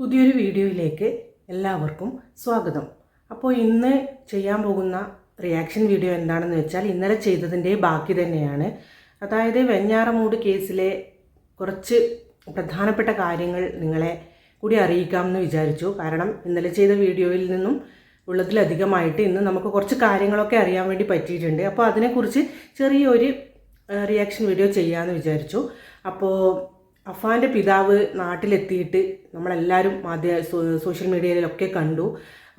പുതിയൊരു വീഡിയോയിലേക്ക് എല്ലാവർക്കും സ്വാഗതം. അപ്പോൾ ഇന്ന് ചെയ്യാൻ പോകുന്ന റിയാക്ഷൻ വീഡിയോ എന്താണെന്ന് വെച്ചാൽ ഇന്നലെ ചെയ്തതിൻ്റെ ബാക്കി തന്നെയാണ്. അതായത് വെഞ്ഞാറമൂട് കേസിലെ കുറച്ച് പ്രധാനപ്പെട്ട കാര്യങ്ങൾ നിങ്ങളെ കൂടി അറിയിക്കാമെന്ന് വിചാരിച്ചു. കാരണം ഇന്നലെ ചെയ്ത വീഡിയോയിൽ നിന്നും ഉള്ളതിലധികമായിട്ട് ഇന്ന് നമുക്ക് കുറച്ച് കാര്യങ്ങളൊക്കെ അറിയാൻ വേണ്ടി പറ്റിയിട്ടുണ്ട്. അപ്പോൾ അതിനെക്കുറിച്ച് ചെറിയൊരു റിയാക്ഷൻ വീഡിയോ ചെയ്യാമെന്ന് വിചാരിച്ചു. അപ്പോൾ അഫാൻ്റെ പിതാവ് നാട്ടിലെത്തിയിട്ട് നമ്മളെല്ലാവരും സോഷ്യൽ മീഡിയയിലൊക്കെ കണ്ടു.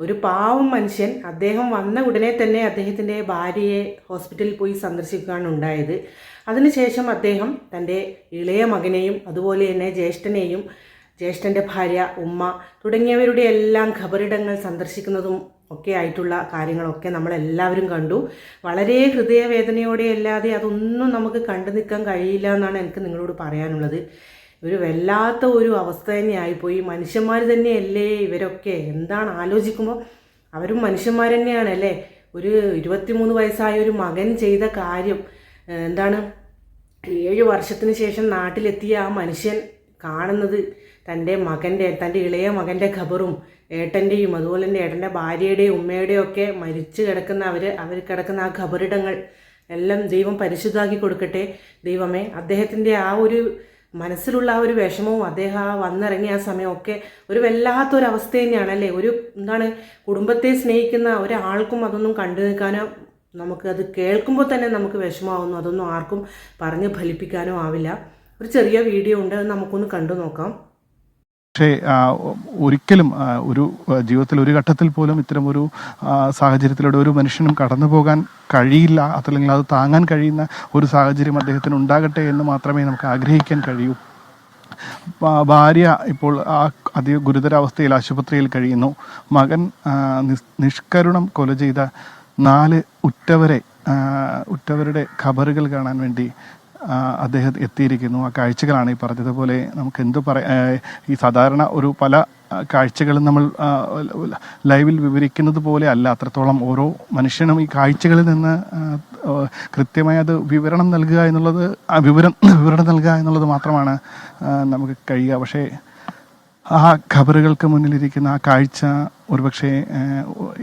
ഒരു പാവം മനുഷ്യൻ. അദ്ദേഹം വന്ന ഉടനെ തന്നെ അദ്ദേഹത്തിൻ്റെ ഭാര്യയെ ഹോസ്പിറ്റലിൽ പോയി സന്ദർശിക്കുകയാണ് ഉണ്ടായത്. അതിനുശേഷം അദ്ദേഹം തൻ്റെ ഇളയ മകനെയും അതുപോലെ തന്നെ ജ്യേഷ്ഠനെയും ജ്യേഷ്ഠൻ്റെ ഭാര്യ ഉമ്മ തുടങ്ങിയവരുടെ എല്ലാം ഖബറിടങ്ങൾ സന്ദർശിക്കുന്നതും ഒക്കെ ആയിട്ടുള്ള കാര്യങ്ങളൊക്കെ നമ്മളെല്ലാവരും കണ്ടു. വളരെ ഹൃദയവേദനയോടെ അല്ലാതെ അതൊന്നും നമുക്ക് കണ്ടു നിൽക്കാൻ കഴിയില്ല എന്നാണ് എനിക്ക് നിങ്ങളോട് പറയാനുള്ളത്. ഒരു വല്ലാത്ത ഒരു അവസ്ഥ തന്നെയായിപ്പോയി. മനുഷ്യന്മാർ തന്നെയല്ലേ ഇവരൊക്കെ? എന്താണ് ആലോചിക്കുമ്പോൾ അവരും മനുഷ്യന്മാർ തന്നെയാണല്ലേ. ഒരു 23 വയസ്സായ ഒരു മകൻ ചെയ്ത കാര്യം എന്താണ്? 7 വർഷത്തിന് ശേഷം നാട്ടിലെത്തിയ ആ മനുഷ്യൻ കാണുന്നത് തൻ്റെ ഇളയ മകൻ്റെ ഖബറും ഏട്ടൻ്റെയും അതുപോലെ തന്നെ ഏട്ടൻ്റെ ഭാര്യയുടെയും ഉമ്മയുടെയും ഒക്കെ മരിച്ചു കിടക്കുന്ന അവർ കിടക്കുന്ന ആ ഖബറിടങ്ങൾ എല്ലാം ദൈവം പരിശുദ്ധാക്കി കൊടുക്കട്ടെ. ദൈവമേ, അദ്ദേഹത്തിൻ്റെ ആ ഒരു മനസ്സിലുള്ള ആ ഒരു വിഷമവും അദ്ദേഹം ആ വന്നിറങ്ങിയ ആ സമയമൊക്കെ ഒരു വല്ലാത്തൊരവസ്ഥ തന്നെയാണല്ലേ. ഒരു കുടുംബത്തെ സ്നേഹിക്കുന്ന ഒരാൾക്കും അതൊന്നും കണ്ടു നിൽക്കാനോ നമുക്കത് കേൾക്കുമ്പോൾ തന്നെ നമുക്ക് വിഷമമാവുന്നു. അതൊന്നും ആർക്കും പറഞ്ഞ് ഫലിപ്പിക്കാനോ ആവില്ല. ഒരു ചെറിയ വീഡിയോ ഉണ്ട്, അത് നമുക്കൊന്ന് കണ്ടു നോക്കാം. പക്ഷേ ഒരിക്കലും ഒരു ജീവിതത്തിൽ ഒരു ഘട്ടത്തിൽ പോലും ഇത്തരം ഒരു സാഹചര്യത്തിലൂടെ ഒരു മനുഷ്യനും കടന്നു പോകാൻ കഴിയില്ല, അതല്ലെങ്കിൽ അത് താങ്ങാൻ കഴിയുന്ന ഒരു സാഹചര്യം അദ്ദേഹത്തിന് ഉണ്ടാകട്ടെ എന്ന് മാത്രമേ നമുക്ക് ആഗ്രഹിക്കാൻ കഴിയൂ. ഭാര്യ ഇപ്പോൾ അതി ഗുരുതരാവസ്ഥയിൽ ആശുപത്രിയിൽ കഴിയുന്നു. മകൻ നിഷ്കരുണം കൊല ചെയ്ത 4 ഉറ്റവരുടെ ഖബറുകൾ കാണാൻ വേണ്ടി അദ്ദേഹം എത്തിയിരിക്കുന്നു. ആ കാഴ്ചകളാണ് ഈ പറഞ്ഞതുപോലെ നമുക്ക് എന്തു ഈ സാധാരണ ഒരു പല കാഴ്ചകളും നമ്മൾ ലൈവിൽ വിവരിക്കുന്നത് പോലെ അല്ല. അത്രത്തോളം ഓരോ മനുഷ്യനും ഈ കാഴ്ചകളിൽ നിന്ന് കൃത്യമായി അത് വിവരണം നൽകുക എന്നുള്ളത് മാത്രമാണ് നമുക്ക് കഴിയുക. പക്ഷേ ആ ഖബറുകൾക്ക് മുന്നിലിരിക്കുന്ന ആ കാഴ്ച ഒരുപക്ഷെ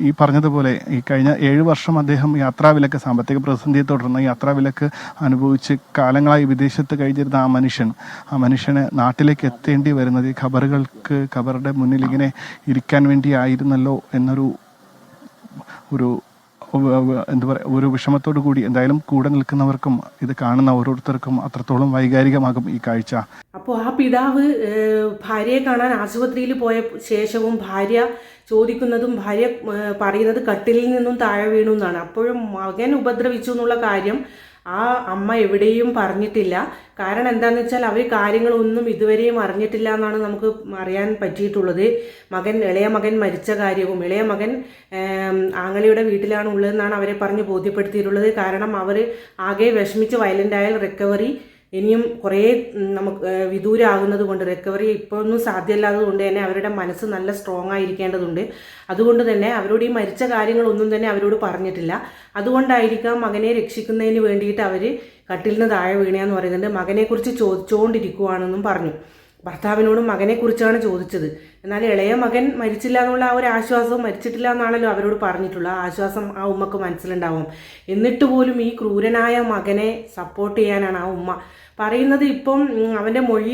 ഈ പറഞ്ഞതുപോലെ ഈ കഴിഞ്ഞ 7 വർഷം അദ്ദേഹം യാത്രാവിലക്ക്, സാമ്പത്തിക പ്രതിസന്ധിയെ തുടർന്ന് യാത്രാവിലക്ക് അനുഭവിച്ച് കാലങ്ങളായി വിദേശത്ത് കഴിഞ്ഞിരുന്ന ആ മനുഷ്യന് നാട്ടിലേക്ക് എത്തേണ്ടി വരുന്നത് ഈ ഖബറുടെ മുന്നിൽ ഇങ്ങനെ ഇരിക്കാൻ വേണ്ടി ആയിരുന്നല്ലോ എന്നൊരു എന്താ പറയുക, ഒരു വിഷമത്തോടു കൂടി എന്തായാലും കൂടെ നിൽക്കുന്നവർക്കും ഇത് കാണുന്ന ഓരോരുത്തർക്കും അത്രത്തോളം വൈകാരികമാകും ഈ കാഴ്ച. അപ്പോൾ ആ പിതാവ് ഭാര്യയെ കാണാൻ ആശുപത്രിയിൽ പോയ ശേഷവും ഭാര്യ ചോദിക്കുന്നതും ഭാര്യ പറയുന്നത് കട്ടിലിൽ നിന്നും താഴെ വീണു എന്നാണ്. അപ്പോഴും മകൻ ഉപദ്രവിച്ചു എന്നുള്ള കാര്യം ആ അമ്മ എവിടെയും പറഞ്ഞിട്ടില്ല. കാരണം എന്താണെന്ന് വെച്ചാൽ അവർ കാര്യങ്ങളൊന്നും ഇതുവരെയും അറിഞ്ഞിട്ടില്ല എന്നാണ് നമുക്ക് അറിയാൻ പറ്റിയിട്ടുള്ളത്. ഇളയ മകൻ മരിച്ച കാര്യവും ഇളയ മകൻ ആങ്ങളയുടെ വീട്ടിലാണ് ഉള്ളതെന്നാണ് അവരെ പറഞ്ഞ് ബോധ്യപ്പെടുത്തിയിട്ടുള്ളത്. കാരണം അവർ ആകെ വിഷമിച്ച് വയലൻ്റായാൽ റിക്കവറി ഇനിയും കുറേ നമുക്ക് വിദൂരമാകുന്നത് കൊണ്ട്, റിക്കവറി ഇപ്പോഴൊന്നും സാധ്യമല്ലാത്തത് കൊണ്ട് തന്നെ അവരുടെ മനസ്സ് നല്ല സ്ട്രോങ് ആയിരിക്കേണ്ടതുണ്ട്. അതുകൊണ്ട് തന്നെ അവരോട് ഈ മരിച്ച കാര്യങ്ങളൊന്നും തന്നെ അവരോട് പറഞ്ഞിട്ടില്ല. അതുകൊണ്ടായിരിക്കാം മകനെ രക്ഷിക്കുന്നതിന് വേണ്ടിയിട്ട് അവർ കട്ടിൽ നിന്ന് താഴെ വീണയെന്ന് പറയുന്നുണ്ട്. മകനെക്കുറിച്ച് ചോദിച്ചുകൊണ്ടിരിക്കുകയാണെന്നും പറഞ്ഞു. ഭർത്താവിനോടും മകനെക്കുറിച്ചാണ് ചോദിച്ചത്. എന്നാൽ ഇളയ മകൻ മരിച്ചില്ല എന്നുള്ള ആ ഒരു ആശ്വാസവും, മരിച്ചിട്ടില്ല എന്നാണല്ലോ അവരോട് പറഞ്ഞിട്ടുള്ള ആ ആശ്വാസം ആ ഉമ്മക്ക് മനസ്സിലുണ്ടാവും. എന്നിട്ട് പോലും ഈ ക്രൂരനായ മകനെ സപ്പോർട്ട് ചെയ്യാനാണ് ആ ഉമ്മ പറയുന്നത്. ഇപ്പം അവൻ്റെ മൊഴി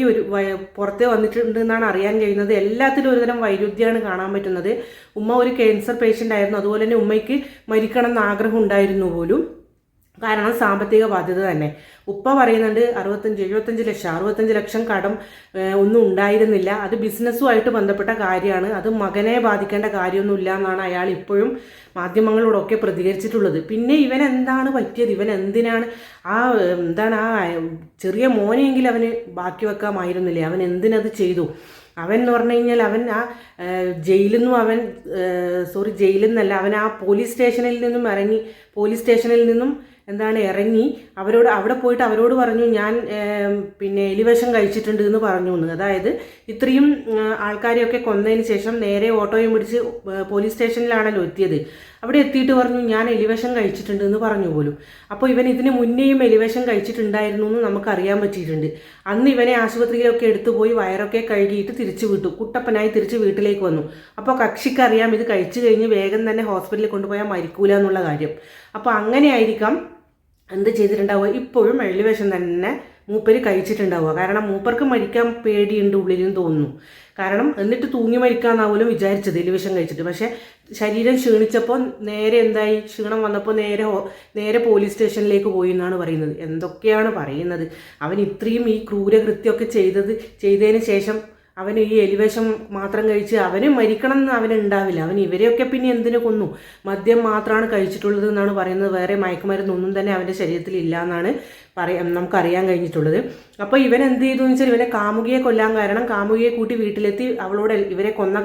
പുറത്തേ വന്നിട്ടുണ്ട് എന്നാണ് അറിയാൻ കഴിയുന്നത്. എല്ലാത്തിലും ഒരുതരം വൈരുദ്ധ്യമാണ് കാണാൻ പറ്റുന്നത്. ഉമ്മ ഒരു ക്യാൻസർ പേഷ്യൻ്റ് ആയിരുന്നു. അതുപോലെ തന്നെ ഉമ്മയ്ക്ക് മരിക്കണം എന്ന് ആഗ്രഹം ഉണ്ടായിരുന്നു പോലും. കാരണം സാമ്പത്തിക ബാധ്യത തന്നെ. ഉപ്പ പറയുന്നുണ്ട് 65 ലക്ഷം കടം ഒന്നും ഉണ്ടായിരുന്നില്ല. അത് ബിസിനസ്സുമായിട്ട് ബന്ധപ്പെട്ട കാര്യമാണ്. അത് മകനെ ബാധിക്കേണ്ട കാര്യമൊന്നുമില്ല എന്നാണ് അയാൾ ഇപ്പോഴും മാധ്യമങ്ങളോടൊക്കെ പ്രതികരിച്ചിട്ടുള്ളത്. പിന്നെ ഇവൻ എന്താണ് പറ്റിയത്? ഇവൻ എന്തിനാണ് ആ ചെറിയ മോനെയെങ്കിലും അവന് ബാക്കി വെക്കാമായിരുന്നില്ലേ? അവൻ എന്തിനത് ചെയ്തു? അവൻ എന്ന് പറഞ്ഞു കഴിഞ്ഞാൽ അവൻ ആ ജയിലിൽ നിന്നല്ല, അവൻ ആ പോലീസ് സ്റ്റേഷനിൽ നിന്നും ഇറങ്ങി അവിടെ പോയിട്ട് അവരോട് പറഞ്ഞു, ഞാൻ എലിവിഷം കഴിച്ചിട്ടുണ്ട് എന്ന് പറഞ്ഞു എന്ന്. അതായത് ഇത്രയും ആൾക്കാരെയൊക്കെ കൊന്നതിന് ശേഷം നേരെ ഓട്ടോയും പിടിച്ച് പോലീസ് സ്റ്റേഷനിലാണല്ലോ എത്തിയത്. അവിടെ എത്തിയിട്ട് പറഞ്ഞു ഞാൻ എലിവേഷൻ കഴിച്ചിട്ടുണ്ട് എന്ന് പറഞ്ഞു പോലും. അപ്പോൾ ഇവൻ ഇതിന് മുന്നേയും എലിവേഷൻ കഴിച്ചിട്ടുണ്ടായിരുന്നു എന്ന് നമുക്കറിയാൻ പറ്റിയിട്ടുണ്ട്. അന്ന് ഇവനെ ആശുപത്രിയിലൊക്കെ എടുത്തുപോയി വയറൊക്കെ കഴുകിയിട്ട് തിരിച്ചു വിട്ടു. കുട്ടപ്പനായി തിരിച്ച് വീട്ടിലേക്ക് വന്നു. അപ്പോൾ കക്ഷിക്കറിയാം ഇത് കഴിച്ചു കഴിഞ്ഞ് വേഗം തന്നെ ഹോസ്പിറ്റലിൽ കൊണ്ടുപോയാൽ മരിക്കൂല എന്നുള്ള കാര്യം. അപ്പോൾ അങ്ങനെയായിരിക്കാം എന്ത് ചെയ്തിട്ടുണ്ടാവുക, ഇപ്പോഴും എലിവേഷൻ തന്നെ മൂപ്പര് കഴിച്ചിട്ടുണ്ടാവുക. കാരണം മൂപ്പർക്ക് മരിക്കാൻ പേടിയുണ്ട് ഉള്ളിലും തോന്നുന്നു. കാരണം എന്നിട്ട് തൂങ്ങി മരിക്കാന്നാവൂലും വിചാരിച്ചത് എലിവേഷൻ കഴിച്ചിട്ട്. പക്ഷേ ശരീരം ക്ഷീണിച്ചപ്പോൾ നേരെ എന്തായി, ക്ഷീണം വന്നപ്പോൾ നേരെ പോലീസ് സ്റ്റേഷനിലേക്ക് പോയി എന്നാണ് പറയുന്നത്. എന്തൊക്കെയാണ് പറയുന്നത്. അവൻ ഇത്രയും ഈ ക്രൂരകൃത്യമൊക്കെ ചെയ്തതിന് ശേഷം അവന് ഈ എലിവേഷം മാത്രം കഴിച്ച് അവന് മരിക്കണം എന്ന് അവനുണ്ടാവില്ല. അവൻ ഇവരെയൊക്കെ പിന്നെ എന്തിനു കൊന്നു? മദ്യം മാത്രമാണ് കഴിച്ചിട്ടുള്ളത് എന്നാണ് പറയുന്നത്. വേറെ മയക്കുമരുന്നൊന്നും തന്നെ അവൻ്റെ ശരീരത്തിൽ ഇല്ല എന്നാണ് നമുക്കറിയാൻ കഴിഞ്ഞിട്ടുള്ളത്. അപ്പോൾ ഇവൻ എന്ത് ചെയ്തു എന്ന് വെച്ചാൽ ഇവനെ കാമുകിയെ കൊല്ലാൻ കാരണം കാമുകിയെ കൂട്ടി വീട്ടിലെത്തി അവളോട് ഇവരെ കൊന്ന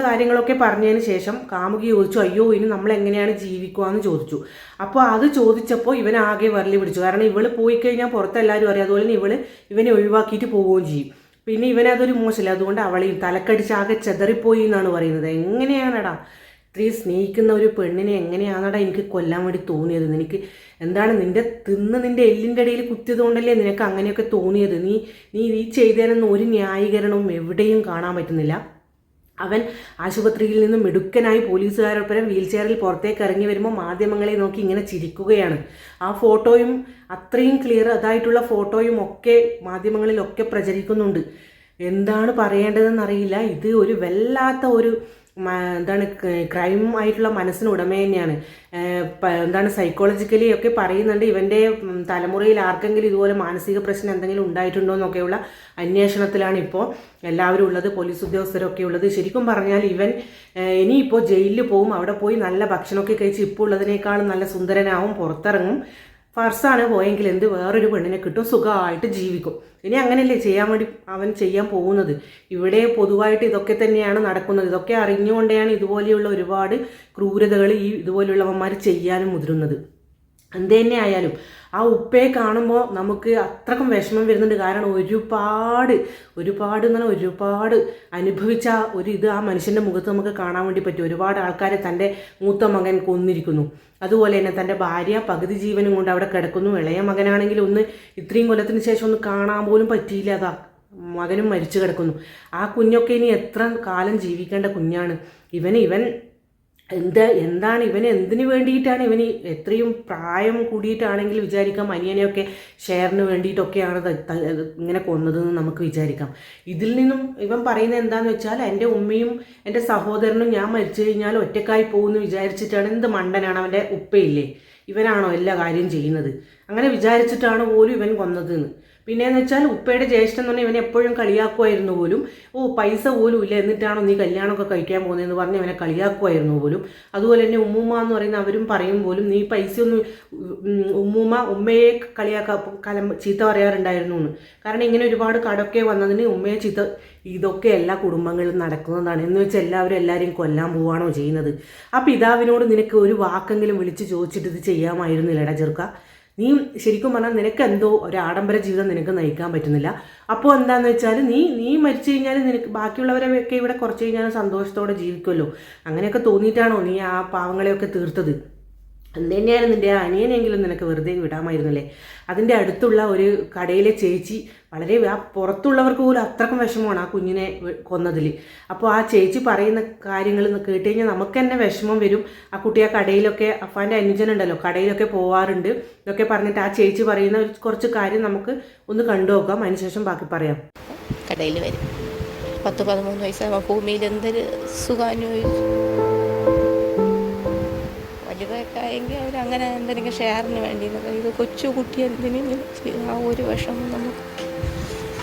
കാര്യങ്ങളൊക്കെ പറഞ്ഞതിന് ശേഷം കാമുകി ചോദിച്ചു, അയ്യോ ഇനി നമ്മൾ എങ്ങനെയാണ് ജീവിക്കുക എന്ന് ചോദിച്ചു. അപ്പോൾ അത് ചോദിച്ചപ്പോൾ ഇവൻ ആകെ വരലി പിടിച്ചു. കാരണം ഇവള് പോയി കഴിഞ്ഞാൽ പുറത്തെല്ലാവരും അറിയാം. അതുപോലെ തന്നെ ഇവനെ ഒഴിവാക്കിയിട്ട് പോവുകയും ചെയ്യും. പിന്നെ ഇവനതൊരു മോശമില്ല, അതുകൊണ്ട് അവളെയും തലക്കടിച്ച് ആകെ ചെതറിപ്പോയി എന്നാണ് പറയുന്നത്. എങ്ങനെയാണടാ ഇത്രയും സ്നേഹിക്കുന്ന ഒരു പെണ്ണിനെ എങ്ങനെയാണടാ എനിക്ക് കൊല്ലാൻ വേണ്ടി തോന്നിയത്? നിനക്ക് എന്താണ് നിന്റെ എല്ലിൻ്റെ ഇടയിൽ കുത്തിയത് കൊണ്ടല്ലേ നിനക്ക് അങ്ങനെയൊക്കെ തോന്നിയത്? നീ ചെയ്തതിനൊന്നും ഒരു ന്യായീകരണവും എവിടെയും കാണാൻ പറ്റുന്നില്ല. അവൻ ആശുപത്രിയിൽ നിന്നും മിടുക്കനായി പോലീസുകാരൊപ്പം വീൽ ചെയറിൽ പുറത്തേക്ക് ഇറങ്ങി വരുമ്പോൾ മാധ്യമങ്ങളെ നോക്കി ഇങ്ങനെ ചിരിക്കുകയാണ്. ആ ഫോട്ടോയും അത്രയും ക്ലിയർ അതായിട്ടുള്ള ഫോട്ടോയും ഒക്കെ മാധ്യമങ്ങളിലൊക്കെ പ്രചരിക്കുന്നുണ്ട്. എന്താണ് പറയേണ്ടതെന്നറിയില്ല. ഇത് ഒരു വല്ലാത്ത ഒരു എന്താണ് ക്രൈം ആയിട്ടുള്ള മനസ്സിന് ഉടമ തന്നെയാണ്. എന്താണ് സൈക്കോളജിക്കലി ഒക്കെ പറയുന്നുണ്ട്. ഇവൻ്റെ തലമുറയിൽ ആർക്കെങ്കിലും ഇതുപോലെ മാനസിക പ്രശ്നം എന്തെങ്കിലും ഉണ്ടായിട്ടുണ്ടോ എന്നൊക്കെയുള്ള അന്വേഷണത്തിലാണ് ഇപ്പോൾ എല്ലാവരും ഉള്ളത്, പോലീസ് ഉദ്യോഗസ്ഥരൊക്കെ ഉള്ളത്. ശരിക്കും പറഞ്ഞാൽ ഇവൻ ഇനിയിപ്പോൾ ജയിലിൽ പോവും. അവിടെ പോയി നല്ല ഭക്ഷണമൊക്കെ കഴിച്ച് ഇപ്പോൾ ഉള്ളതിനേക്കാളും നല്ല സുന്ദരനാവും, പുറത്തിറങ്ങും. ഫർസാണ് പോയെങ്കിൽ വേറൊരു പെണ്ണിനെ കിട്ടും, സുഖമായിട്ട് ജീവിക്കും. ഇനി അങ്ങനെയല്ലേ അവൻ ചെയ്യാൻ പോകുന്നത്. ഇവിടെ പൊതുവായിട്ട് ഇതൊക്കെ തന്നെയാണ് നടക്കുന്നത്. ഇതൊക്കെ അറിഞ്ഞുകൊണ്ടാണ് ഇതുപോലെയുള്ള ഒരുപാട് ക്രൂരതകൾ ഇതുപോലെയുള്ളവന്മാർ ചെയ്യാനും മുതിരുന്നത്. എന്ത് തന്നെ ആയാലും ആ ഉപ്പയെ കാണുമ്പോൾ നമുക്ക് അത്രക്കും വിഷമം വരുന്നുണ്ട്. കാരണം ഒരുപാട് അനുഭവിച്ച ആ മനുഷ്യൻ്റെ മുഖത്ത് നമുക്ക് കാണാൻ വേണ്ടി പറ്റും. ഒരുപാട് ആൾക്കാരെ തൻ്റെ മൂത്ത മകൻ കൊന്നിരിക്കുന്നു. അതുപോലെ തന്നെ തൻ്റെ ഭാര്യ പകുതി ജീവനും കൊണ്ട് അവിടെ കിടക്കുന്നു. ഇളയ മകനാണെങ്കിൽ ഇത്രയും കൊല്ലത്തിന് ശേഷം ഒന്ന് കാണാൻ പോലും പറ്റിയില്ല. അതാ മകനും മരിച്ചു കിടക്കുന്നു. ആ കുഞ്ഞൊക്കെ ഇനി എത്ര കാലം ജീവിക്കേണ്ട കുഞ്ഞാണ്. ഇവൻ എന്താണ് ഇവന് എന്തിനു വേണ്ടിയിട്ടാണ് ഇവന് എത്രയും പ്രായം കൂടിയിട്ടാണെങ്കിൽ വിചാരിക്കാം അനിയനെയൊക്കെ ഷെയറിന് വേണ്ടിയിട്ടൊക്കെയാണ് ഇങ്ങനെ കൊന്നതെന്ന് നമുക്ക് വിചാരിക്കാം. ഇതിൽ നിന്നും ഇവൻ പറയുന്നത് എന്താണെന്ന് വെച്ചാൽ എൻ്റെ ഉമ്മയും എൻ്റെ സഹോദരനും ഞാൻ മരിച്ചു കഴിഞ്ഞാൽ ഒറ്റക്കായി പോകുമെന്ന് വിചാരിച്ചിട്ടാണ്. എന്ത് മണ്ടനാണ് അവൻ്റെ ഉപ്പയില്ലേ, ഇവനാണോ എല്ലാ കാര്യം ചെയ്യുന്നത്? അങ്ങനെ വിചാരിച്ചിട്ടാണ് പോലും ഇവൻ കൊന്നതെന്ന്. പിന്നെയെന്ന് വെച്ചാൽ ഉപ്പയുടെ ജ്യേഷ്ഠൻ എന്ന് പറഞ്ഞാൽ ഇവനെ എപ്പോഴും കളിയാക്കുമായിരുന്നു പോലും. പൈസ പോലും ഇല്ല, എന്നിട്ടാണോ നീ കല്യാണമൊക്കെ കഴിക്കാൻ പോകുന്നതെന്ന് പറഞ്ഞ് ഇവനെ കളിയാക്കുമായിരുന്നു പോലും. അതുപോലെ തന്നെ ഉമ്മൂമ്മ എന്ന് പറയുന്ന അവരും പറയും പോലും നീ പൈസയൊന്നും ഉമ്മയെ ചീത്ത പറയാറുണ്ടായിരുന്നു എന്ന്. കാരണം ഇങ്ങനെ ഒരുപാട് കടമൊക്കെ വന്നതിന് ഉമ്മയെ ചീത്ത. ഇതൊക്കെ എല്ലാ കുടുംബങ്ങളിലും നടക്കുന്നതാണ്. എന്ന് വെച്ചാൽ എല്ലാവരെയും കൊല്ലാൻ പോവാണോ ചെയ്യുന്നത്? ആ പിതാവിനോട് നിനക്ക് ഒരു വാക്കെങ്കിലും വിളിച്ച് ചോദിച്ചിട്ട് ഇത് ചെയ്യാമായിരുന്നില്ലടാ ചെറുക്ക. നീ ശരിക്കും പറഞ്ഞാൽ നിനക്ക് എന്തോ ഒരു ആഡംബര ജീവിതം നിനക്ക് നയിക്കാൻ പറ്റുന്നില്ല. അപ്പോൾ എന്താണെന്ന് വെച്ചാൽ നീ മരിച്ചു കഴിഞ്ഞാൽ നിനക്ക് ബാക്കിയുള്ളവരെയൊക്കെ ഇവിടെ കുറച്ച് കഴിഞ്ഞാൽ സന്തോഷത്തോടെ ജീവിക്കുമല്ലോ. അങ്ങനെയൊക്കെ തോന്നിയിട്ടാണോ നീ ആ പാവങ്ങളെയൊക്കെ തീർത്തത്? എന്തുതന്നെയായാലും നിൻ്റെ ആ അനിയനെങ്കിലും നിനക്ക് വെറുതെ വിടാമായിരുന്നല്ലേ. അതിൻ്റെ അടുത്തുള്ള ഒരു കടയിലെ ചേച്ചി വളരെ പുറത്തുള്ളവർക്ക് പോലും അത്രക്കും വിഷമമാണ് ആ കുഞ്ഞിനെ കൊന്നതിൽ. അപ്പോൾ ആ ചേച്ചി പറയുന്ന കാര്യങ്ങൾ കേട്ട് കഴിഞ്ഞാൽ നമുക്ക് തന്നെ വിഷമം വരും. ആ കുട്ടി ആ കടയിലൊക്കെ അഫാൻ്റെ അനുജനുണ്ടല്ലോ കടയിലൊക്കെ പോവാറുണ്ട് എന്നൊക്കെ പറഞ്ഞിട്ട് ആ ചേച്ചി പറയുന്ന കുറച്ച് കാര്യം നമുക്ക് ഒന്ന് കണ്ടു നോക്കാം. അതിനുശേഷം ബാക്കി പറയാം. കടയിൽ വരും 10-13 വയസ്സാകുമ്പോൾ ഭൂമിയിൽ എന്തൊരു സുഖാനുഭവിച്ചു. വലുതൊക്കെ ആയെങ്കിൽ അവരങ്ങനെ എന്തെങ്കിലും ഷെയറിന് വേണ്ടി ഇത് കൊച്ചു കുട്ടി എന്തിനും ആ ഒരു വിഷമം നമുക്ക്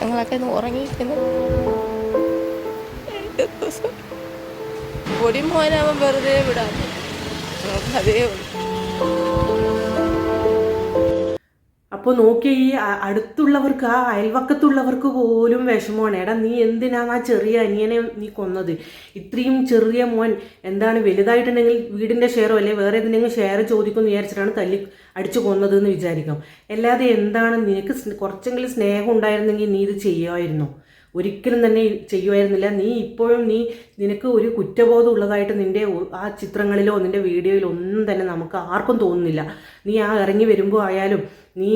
ഞങ്ങളൊക്കെ ഉറങ്ങിയിരിക്കുന്നു. ഒരു മോനാവൻ വെറുതെ വിടാൻ അതേ ഉള്ളൂ. അപ്പോൾ നോക്കി ഈ അടുത്തുള്ളവർക്ക് ആ അയൽവക്കത്തുള്ളവർക്ക് പോലും വിഷമമാണ്. എടാ നീ എന്തിനാണ് ആ ചെറിയ അനിയനെ നീ കൊന്നത്? ഇത്രയും ചെറിയ മോൻ എന്താണ് വലുതായിട്ടുണ്ടെങ്കിൽ വീടിൻ്റെ ഷെയറോ അല്ലെങ്കിൽ വേറെ എന്തെങ്കിലും ഷെയർ ചോദിക്കുമെന്ന് വിചാരിച്ചിട്ടാണ് തല്ലി അടിച്ചു കൊന്നത് എന്ന് വിചാരിക്കാം. അല്ലാതെ എന്താണ് നിനക്ക് കുറച്ചെങ്കിലും സ്നേഹം ഉണ്ടായിരുന്നെങ്കിൽ നീ ഇത് ചെയ്യുമായിരുന്നോ? ഒരിക്കലും തന്നെ ചെയ്യുമായിരുന്നില്ല. നീ ഇപ്പോഴും നിനക്ക് ഒരു കുറ്റബോധം ഉള്ളതായിട്ട് നിൻ്റെ ആ ചിത്രങ്ങളിലോ നിൻ്റെ വീഡിയോയിലോ ഒന്നും തന്നെ നമുക്ക് ആർക്കും തോന്നുന്നില്ല. നീ ആ ഇറങ്ങി വരുമ്പോൾ ആയാലും നീ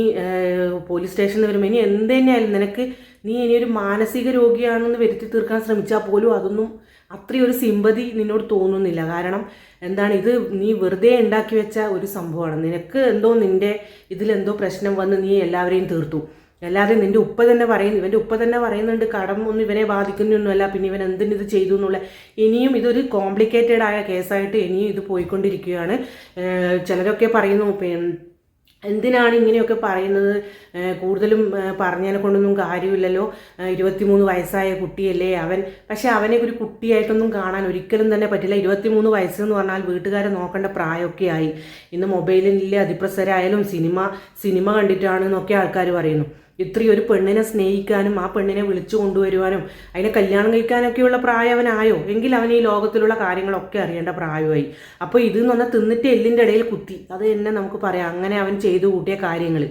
പോലീസ് സ്റ്റേഷനിൽ വരുമ്പോൾ ഇനി എന്ത് തന്നെയായാലും നിനക്ക് നീ ഇനിയൊരു മാനസിക രോഗിയാണെന്ന് വരുത്തി തീർക്കാൻ ശ്രമിച്ചാൽ പോലും അതൊന്നും അത്രയും ഒരു സിമ്പതി നിന്നോട് തോന്നുന്നില്ല. കാരണം എന്താണ്, ഇത് നീ വെറുതെ ഉണ്ടാക്കി വെച്ച ഒരു സംഭവമാണ്. നിനക്ക് എന്തോ നിൻ്റെ ഇതിലെന്തോ പ്രശ്നം വന്ന് നീ എല്ലാവരെയും തീർത്തു. അല്ലാതെ നിൻ്റെ ഉപ്പ തന്നെ പറയുന്നു, ഇവൻ്റെ ഉപ്പ തന്നെ പറയുന്നുണ്ട് കടം ഒന്നും ഇവനെ ബാധിക്കുന്നൊന്നുമല്ല, പിന്നെ ഇവൻ എന്തിനിത് ചെയ്തു എന്നുള്ള. ഇനിയും ഇതൊരു കോംപ്ലിക്കേറ്റഡ് ആയ കേസായിട്ട് ഇനിയും ഇത് പോയിക്കൊണ്ടിരിക്കുകയാണ്. ചിലരൊക്കെ പറയുന്നു എന്തിനാണ് ഇങ്ങനെയൊക്കെ പറയുന്നത്, കൂടുതലും പറഞ്ഞതിനെ കൊണ്ടൊന്നും കാര്യമില്ലല്ലോ, 23 വയസ്സായ കുട്ടിയല്ലേ അവൻ. പക്ഷെ അവനെ ഒരു കുട്ടിയായിട്ടൊന്നും കാണാൻ ഒരിക്കലും തന്നെ പറ്റില്ല. 23 വയസ്സെന്ന് പറഞ്ഞാൽ വീട്ടുകാരെ നോക്കേണ്ട പ്രായമൊക്കെ ആയി. ഇന്ന് മൊബൈലിലെ അതിപ്രസരായാലും സിനിമ കണ്ടിട്ടാണെന്നൊക്കെ ആൾക്കാർ പറയുന്നു. ഇത്രയും ഒരു പെണ്ണിനെ സ്നേഹിക്കാനും ആ പെണ്ണിനെ വിളിച്ചു കൊണ്ടുവരുവാനും അതിനെ കല്യാണം കഴിക്കാനൊക്കെയുള്ള പ്രായം അവനായോ? എങ്കിൽ അവൻ ഈ ലോകത്തിലുള്ള കാര്യങ്ങളൊക്കെ അറിയേണ്ട പ്രായമായി. അപ്പോൾ ഇതെന്ന് പറഞ്ഞാൽ തിന്നിട്ട് എല്ലിൻ്റെ ഇടയിൽ കുത്തി, അത് തന്നെ നമുക്ക് പറയാം. അങ്ങനെ അവൻ ചെയ്തു കൂട്ടിയ കാര്യങ്ങൾ.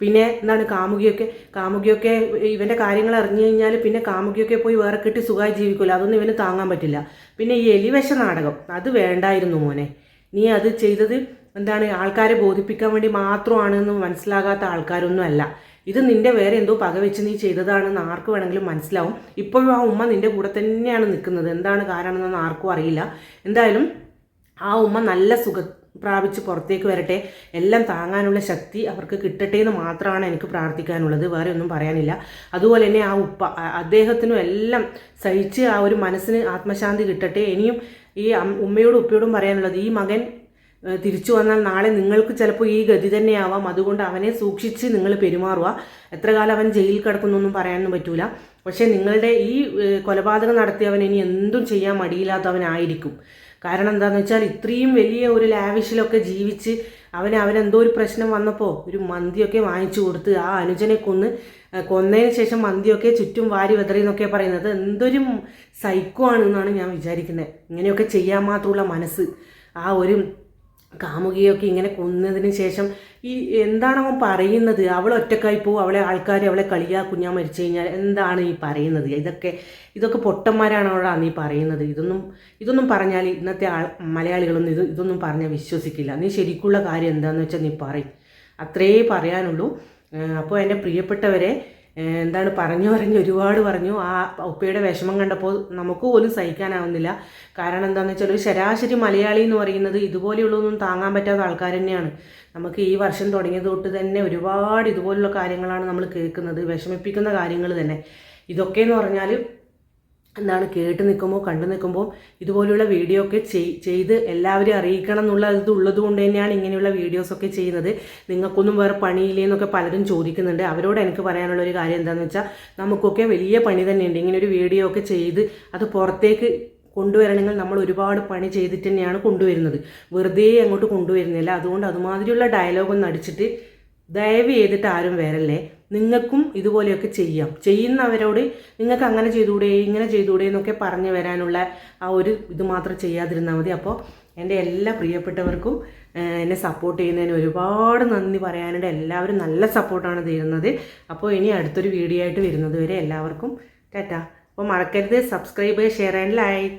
പിന്നെ എന്താണ്, കാമുകിയൊക്കെ ഇവൻ്റെ കാര്യങ്ങൾ അറിഞ്ഞു കഴിഞ്ഞാൽ പിന്നെ കാമുകിയൊക്കെ പോയി വേറെ കെട്ടി സുഖമായി ജീവിക്കില്ല. അതൊന്നും ഇവന് താങ്ങാൻ പറ്റില്ല. പിന്നെ ഈ എലിവശ നാടകം അത് വേണ്ടായിരുന്നു മോനെ. നീ അത് ചെയ്തത് എന്താണ്, ആൾക്കാരെ ബോധിപ്പിക്കാൻ വേണ്ടി മാത്രമാണെന്ന് മനസ്സിലാകാത്ത ആൾക്കാരൊന്നും അല്ല. ഇത് നിൻ്റെ വേറെ എന്തോ പകവെച്ച് നീ ചെയ്തതാണെന്ന് ആർക്ക് വേണമെങ്കിലും മനസ്സിലാവും. ഇപ്പോഴും ആ ഉമ്മ നിൻ്റെ കൂടെ തന്നെയാണ് നിൽക്കുന്നത്. എന്താണ് കാരണമെന്ന് ആർക്കും അറിയില്ല. എന്തായാലും ആ ഉമ്മ നല്ല സുഖം പ്രാപിച്ച് പുറത്തേക്ക് വരട്ടെ. എല്ലാം താങ്ങാനുള്ള ശക്തി അവർക്ക് കിട്ടട്ടെ എന്ന് മാത്രമാണ് എനിക്ക് പ്രാർത്ഥിക്കാനുള്ളത്. വേറെ ഒന്നും പറയാനില്ല. അതുപോലെ തന്നെ ആ ഉപ്പ അദ്ദേഹത്തിനും എല്ലാം സഹിച്ച് ആ ഒരു മനസ്സിന് ആത്മശാന്തി കിട്ടട്ടെ. ഇനിയും ഈ ഉമ്മയോടും ഉപ്പയോടും പറയാനുള്ളത്, ഈ മകൻ തിരിച്ചു വന്നാൽ നാളെ നിങ്ങൾക്ക് ചിലപ്പോൾ ഈ ഗതി തന്നെയാവാം. അതുകൊണ്ട് അവനെ സൂക്ഷിച്ച് നിങ്ങൾ പെരുമാറുക. എത്ര കാലം അവൻ ജയിലിൽ കിടക്കുന്നൊന്നും പറയാനൊന്നും പറ്റൂല. പക്ഷേ നിങ്ങളുടെ ഈ കൊലപാതകം നടത്തിയവൻ ഇനി എന്തും ചെയ്യാൻ മടിയില്ലാത്തവനായിരിക്കും. കാരണം എന്താണെന്ന് വെച്ചാൽ ഇത്രയും വലിയ ഒരു ലാവിഷിലൊക്കെ ജീവിച്ച് അവനെന്തോ ഒരു പ്രശ്നം വന്നപ്പോൾ ഒരു മന്തിയൊക്കെ വാങ്ങിച്ചു കൊടുത്ത് ആ അനുജനെ കൊന്നതിന് ശേഷം മന്തിയൊക്കെ ചുറ്റും വാരി വെതറിയെന്നൊക്കെ പറയുന്നത് എന്തൊരു സൈക്കോ ആണെന്നാണ് ഞാൻ വിചാരിക്കുന്നത്. ഇങ്ങനെയൊക്കെ ചെയ്യാൻ മാത്രമുള്ള മനസ്സ് ആ ഒരു കാമുകിയൊക്കെ ഇങ്ങനെ കൊന്നതിന് ശേഷം ഈ എന്താണ് അവൻ പറയുന്നത്? അവൾ ഒറ്റക്കായി പോവും, അവളെ കളിയാക്കും ഞാൻ മരിച്ചു കഴിഞ്ഞാൽ. എന്താണ് ഈ പറയുന്നത്? ഇതൊക്കെ പൊട്ടന്മാരാണോടാ നീ പറയുന്നത്? ഇതൊന്നും പറഞ്ഞാൽ ഇന്നത്തെ മലയാളികളൊന്നും ഇതൊന്നും പറഞ്ഞാൽ വിശ്വസിക്കില്ല. നീ ശരിക്കുള്ള കാര്യം എന്താണെന്ന് വെച്ചാൽ നീ പറയും. അത്രേ പറയാനുള്ളൂ. അപ്പോൾ എൻ്റെ പ്രിയപ്പെട്ടവരെ, എന്താണ് പറഞ്ഞ് ഒരുപാട് പറഞ്ഞു. ആ ഉപ്പയുടെ വിഷമം കണ്ടപ്പോൾ നമുക്ക് പോലും സഹിക്കാനാവുന്നില്ല. കാരണം എന്താണെന്ന് വെച്ചാൽ ഒരു ശരാശരി മലയാളി എന്ന് പറയുന്നത് ഇതുപോലെയുള്ളതൊന്നും താങ്ങാൻ പറ്റാത്ത ആൾക്കാർ തന്നെയാണ്. നമുക്ക് ഈ വർഷം തുടങ്ങിയത് തൊട്ട് തന്നെ ഒരുപാട് ഇതുപോലുള്ള കാര്യങ്ങളാണ് നമ്മൾ കേൾക്കുന്നത്, വിഷമിപ്പിക്കുന്ന കാര്യങ്ങൾ തന്നെ. ഇതൊക്കെയെന്ന് പറഞ്ഞാൽ എന്താണ്, കേട്ട് നിൽക്കുമ്പോൾ കണ്ടു നിൽക്കുമ്പോൾ ഇതുപോലെയുള്ള വീഡിയോ ഒക്കെ ചെയ്ത് എല്ലാവരെയും അറിയിക്കണം എന്നുള്ള ഉള്ളത് കൊണ്ട് തന്നെയാണ് ഇങ്ങനെയുള്ള വീഡിയോസൊക്കെ ചെയ്യുന്നത്. നിങ്ങൾക്കൊന്നും വേറെ പണിയില്ലേ എന്നൊക്കെ പലരും ചോദിക്കുന്നുണ്ട്. അവരോട് എനിക്ക് പറയാനുള്ള ഒരു കാര്യം എന്താണെന്ന് വെച്ചാൽ, നമുക്കൊക്കെ വലിയ പണി തന്നെയുണ്ട്. ഇങ്ങനെ ഒരു വീഡിയോ ഒക്കെ ചെയ്ത് അത് പുറത്തേക്ക് കൊണ്ടുവരണമെങ്കിൽ നമ്മൾ ഒരുപാട് പണി ചെയ്തിട്ട് തന്നെയാണ് കൊണ്ടുവരുന്നത്. വെറുതെ അങ്ങോട്ട് കൊണ്ടുവരുന്നില്ല. അതുകൊണ്ട് അതുമാതിരിയുള്ള ഡയലോഗൊന്നും അടിച്ചിട്ട് ദയവ് ചെയ്തിട്ട് ആരും വരല്ലേ. നിങ്ങൾക്കും ഇതുപോലെയൊക്കെ ചെയ്യാം. ചെയ്യുന്നവരോട് നിങ്ങൾക്ക് അങ്ങനെ ചെയ്തുകൂടെ ഇങ്ങനെ ചെയ്തുകൂടെ എന്നൊക്കെ പറഞ്ഞു വരാനുള്ള ആ ഒരു ഇത് മാത്രം ചെയ്യാതിരുന്നാൽ മതി. അപ്പോൾ എൻ്റെ എല്ലാ പ്രിയപ്പെട്ടവർക്കും എന്നെ സപ്പോർട്ട് ചെയ്യുന്നതിന് ഒരുപാട് നന്ദി പറയാനുണ്ട്. എല്ലാവരും നല്ല സപ്പോർട്ടാണ് തരുന്നത്. അപ്പോൾ ഇനി അടുത്തൊരു വീഡിയോ ആയിട്ട് വരുന്നത് വരെ എല്ലാവർക്കും ടാറ്റ. അപ്പോൾ മറക്കരുത് സബ്സ്ക്രൈബ്, ഷെയർ ആൻഡ് ലൈക്ക്.